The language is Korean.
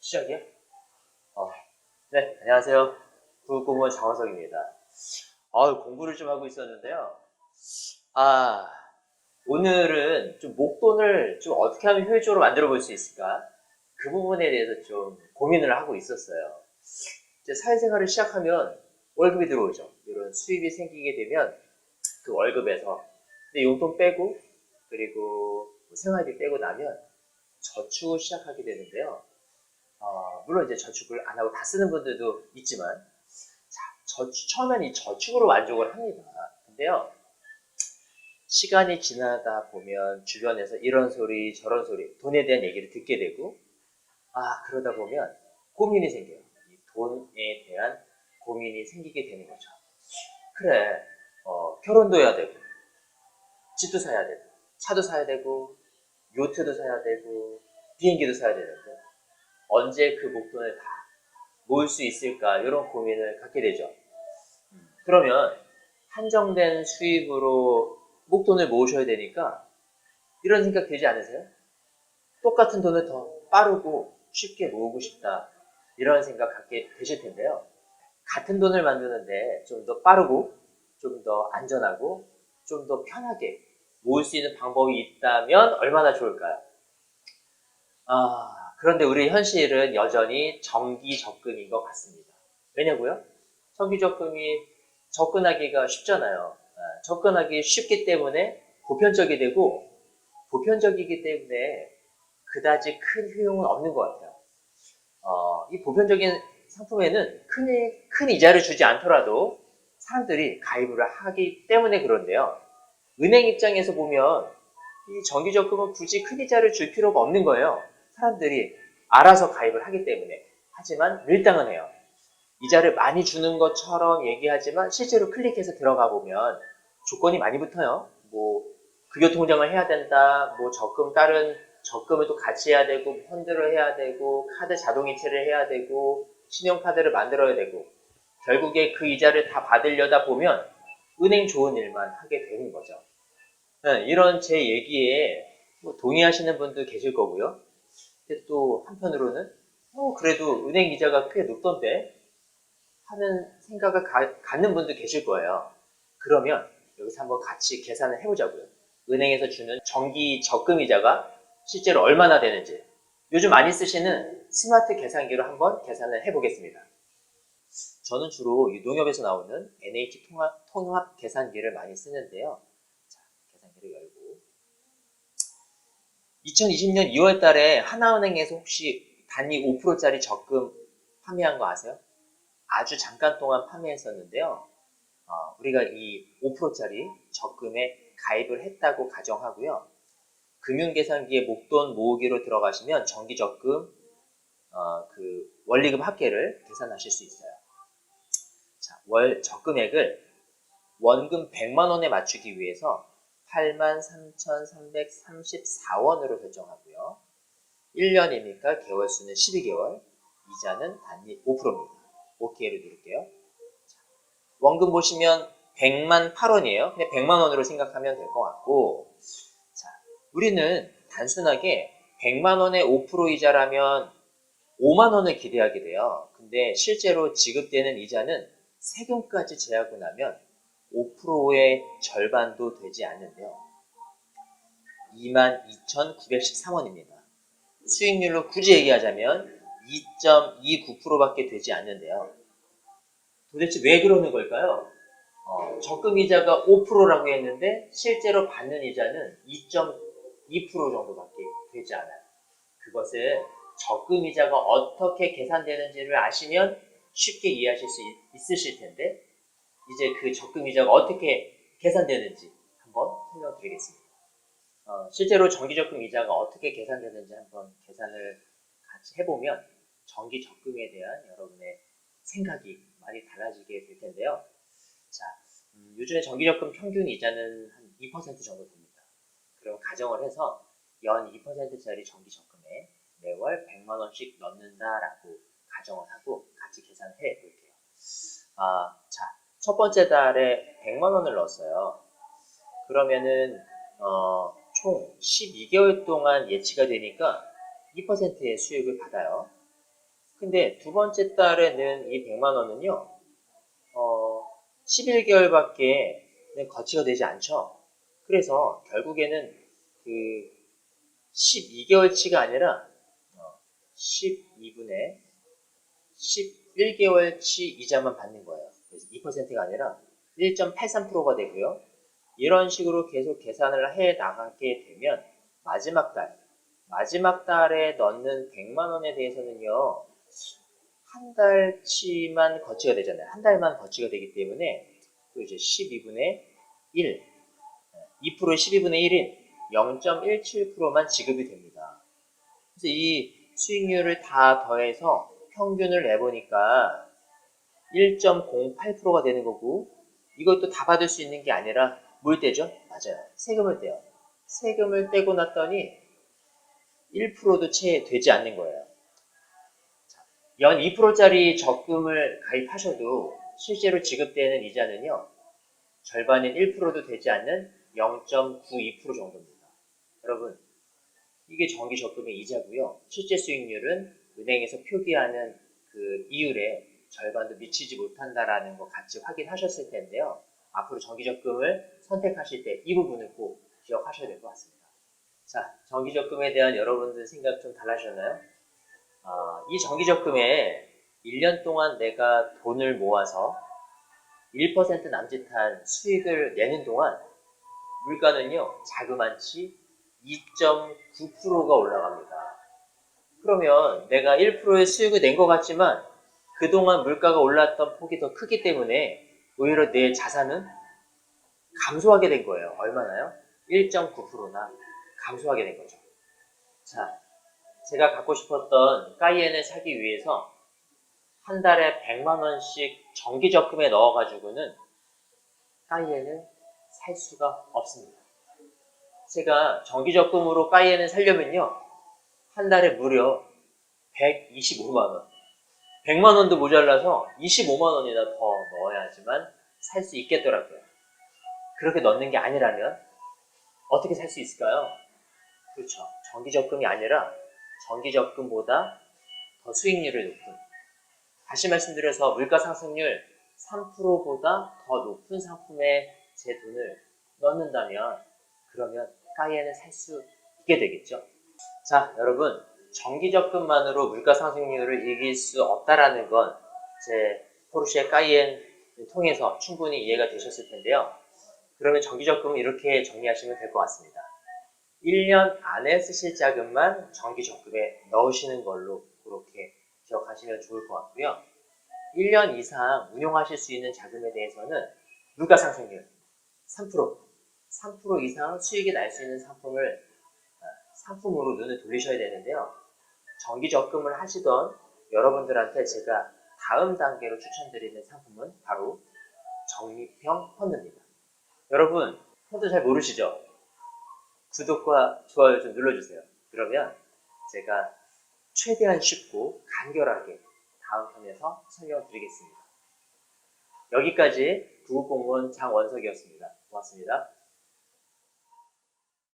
시작이야? 네, 안녕하세요. 구급공무원 장원석입니다. 공부를 좀 하고 있었는데요. 아, 오늘은 좀 목돈을 좀 어떻게 하면 효율적으로 만들어 볼 수 있을까? 그 부분에 대해서 좀 고민을 하고 있었어요. 이제 사회생활을 시작하면 월급이 들어오죠. 이런 수입이 생기게 되면 그 월급에서 근데 용돈 빼고 그리고 뭐 생활비 빼고 나면 저축을 시작하게 되는데요. 물론 이제 저축을 안 하고 다 쓰는 분들도 있지만, 처음엔 이 저축으로 만족을 합니다. 근데요, 시간이 지나다 보면 주변에서 이런 소리, 저런 소리, 돈에 대한 얘기를 듣게 되고, 그러다 보면 고민이 생겨요. 이 돈에 대한 고민이 생기게 되는 거죠. 그래, 결혼도 해야 되고, 집도 사야 되고, 차도 사야 되고, 요트도 사야 되고, 비행기도 사야 되는데, 언제 그 목돈을 다 모을 수 있을까 이런 고민을 갖게 되죠. 그러면 한정된 수입으로 목돈을 모으셔야 되니까 이런 생각 들지 않으세요? 똑같은 돈을 더 빠르고 쉽게 모으고 싶다 이런 생각 갖게 되실 텐데요. 같은 돈을 만드는데 좀 더 빠르고 좀 더 안전하고 좀 더 편하게 모을 수 있는 방법이 있다면 얼마나 좋을까요? 그런데 우리 현실은 여전히 정기 적금인 것 같습니다. 왜냐고요? 정기 적금이 접근하기가 쉽잖아요. 접근하기 쉽기 때문에 보편적이 되고 보편적이기 때문에 그다지 큰 효용은 없는 것 같아요. 이 보편적인 상품에는 큰 이자를 주지 않더라도 사람들이 가입을 하기 때문에 그런데요. 은행 입장에서 보면 이 정기적금은 굳이 큰 이자를 줄 필요가 없는 거예요. 사람들이 알아서 가입을 하기 때문에. 하지만 밀당은 해요. 이자를 많이 주는 것처럼 얘기하지만 실제로 클릭해서 들어가 보면 조건이 많이 붙어요. 뭐 급여통장을 해야 된다. 뭐 다른 적금을 또 같이 해야 되고 펀드를 해야 되고 카드 자동이체를 해야 되고 신용카드를 만들어야 되고 결국에 그 이자를 다 받으려다 보면 은행 좋은 일만 하게 되는 거죠. 네, 이런 제 얘기에 뭐 동의하시는 분도 계실 거고요. 근데 또 한편으로는 그래도 은행 이자가 꽤 높던데 하는 생각을 갖는 분도 계실 거예요. 그러면 여기서 한번 같이 계산을 해보자고요. 은행에서 주는 정기 적금 이자가 실제로 얼마나 되는지 요즘 많이 쓰시는 스마트 계산기로 한번 계산을 해보겠습니다. 저는 주로 이 농협에서 나오는 NH 통합 계산기를 많이 쓰는데요. 자, 계산기를 열고 2020년 2월 달에 하나은행에서 혹시 단위 5%짜리 적금 판매한 거 아세요? 아주 잠깐 동안 판매했었는데요. 우리가 이 5%짜리 적금에 가입을 했다고 가정하고요. 금융계산기에 목돈 모으기로 들어가시면 정기적금 그 원리금 합계를 계산하실 수 있어요. 자, 월 적금액을 원금 100만 원에 맞추기 위해서 83,334원으로 결정하고요. 1년이니까 개월수는 12개월, 이자는 단위 5%입니다. OK를 누를게요. 원금 보시면 100만 8원이에요. 근데 100만 원으로 생각하면 될 것 같고, 자, 우리는 단순하게 100만 원의 5% 이자라면 5만 원을 기대하게 돼요. 근데 실제로 지급되는 이자는 세금까지 제하고 나면 5%의 절반도 되지 않는데요. 22,913원입니다. 수익률로 굳이 얘기하자면 2.29%밖에 되지 않는데요. 도대체 왜 그러는 걸까요? 적금이자가 5%라고 했는데 실제로 받는 이자는 2.2% 정도밖에 되지 않아요. 그것을 적금이자가 어떻게 계산되는지를 아시면 쉽게 이해하실 수 있으실 텐데 이제 그 적금이자가 어떻게 계산되는지 한번 설명드리겠습니다. 실제로 정기적금 이자가 어떻게 계산되는지 한번 계산을 같이 해보면 정기적금에 대한 여러분의 생각이 많이 달라지게 될 텐데요. 자, 요즘에 정기적금 평균 이자는 한 2% 정도 됩니다. 그럼 가정을 해서 연 2%짜리 정기적금에 매월 100만 원씩 넣는다라고 가정을 하고 같이 계산을 해 볼게요. 자, 첫 번째 달에 100만 원을 넣었어요. 그러면은 총 12개월 동안 예치가 되니까 2%의 수익을 받아요. 근데 두 번째 달에 는 이 100만 원은요, 11개월밖에 거치가 되지 않죠. 그래서 결국에는 그 12개월치가 아니라 12분의 11개월치 이자만 받는 거예요. 그래서 2%가 아니라 1.83%가 되고요. 이런 식으로 계속 계산을 해 나가게 되면 마지막 달에 넣는 100만 원에 대해서는요, 한 달치만 거치가 되잖아요. 한 달만 거치가 되기 때문에 또 이제 12분의 1, 2%의 12분의 1인 0.17%만 지급이 됩니다. 그래서 이 수익률을 다 더해서 평균을 내보니까 1.08%가 되는 거고, 이것도 다 받을 수 있는 게 아니라 뭘 떼죠? 맞아요. 세금을 떼요. 세금을 떼고 났더니 1%도 채 되지 않는 거예요. 연 2%짜리 적금을 가입하셔도 실제로 지급되는 이자는요, 절반인 1%도 되지 않는 0.92% 정도입니다. 여러분, 이게 정기 적금의 이자고요. 실제 수익률은 은행에서 표기하는 그 이율의 절반도 미치지 못한다라는 거 같이 확인하셨을 텐데요. 앞으로 정기 적금을 선택하실 때 이 부분을 꼭 기억하셔야 될 것 같습니다. 자, 정기 적금에 대한 여러분들 생각 좀 달라지셨나요? 이 정기 적금에 1년 동안 내가 돈을 모아서 1% 남짓한 수익을 내는 동안 물가는요, 자그만치 2.9%가 올라갑니다. 그러면 내가 1%의 수익을 낸 것 같지만 그동안 물가가 올랐던 폭이 더 크기 때문에 오히려 내 자산은 감소하게 된 거예요. 얼마나요? 1.9%나 감소하게 된 거죠. 자, 제가 갖고 싶었던 까이엔을 사기 위해서 한 달에 100만 원씩 정기 적금에 넣어가지고는 까이엔을 살 수가 없습니다. 제가 정기 적금으로 까이엔을 살려면요, 한 달에 무려 125만 원. 100만 원도 모자라서 25만 원이나 더 넣어야지만 살 수 있겠더라고요. 그렇게 넣는 게 아니라면 어떻게 살 수 있을까요? 그렇죠. 정기 적금이 아니라 정기 적금보다 더 수익률이 높은, 다시 말씀드려서 물가 상승률 3%보다 더 높은 상품에 제 돈을 넣는다면 그러면 까이엔을 살 수 있게 되겠죠. 자, 여러분, 정기 적금만으로 물가 상승률을 이길 수 없다라는 건 제 포르쉐 까이엔을 통해서 충분히 이해가 되셨을 텐데요. 그러면 정기 적금은 이렇게 정리하시면 될 것 같습니다. 1년 안에 쓰실 자금만 정기 적금에 넣으시는 걸로 그렇게 기억하시면 좋을 것 같고요. 1년 이상 운용하실 수 있는 자금에 대해서는 물가 상승률 3% 이상 수익이 날 수 있는 상품으로 눈을 돌리셔야 되는데요. 정기 적금을 하시던 여러분들한테 제가 다음 단계로 추천드리는 상품은 바로 적립형 펀드입니다. 여러분, 펀드 잘 모르시죠? 구독과 좋아요 좀 눌러주세요. 그러면 제가 최대한 쉽고 간결하게 다음 편에서 설명드리겠습니다. 여기까지 구급공무원 장원석이었습니다. 고맙습니다.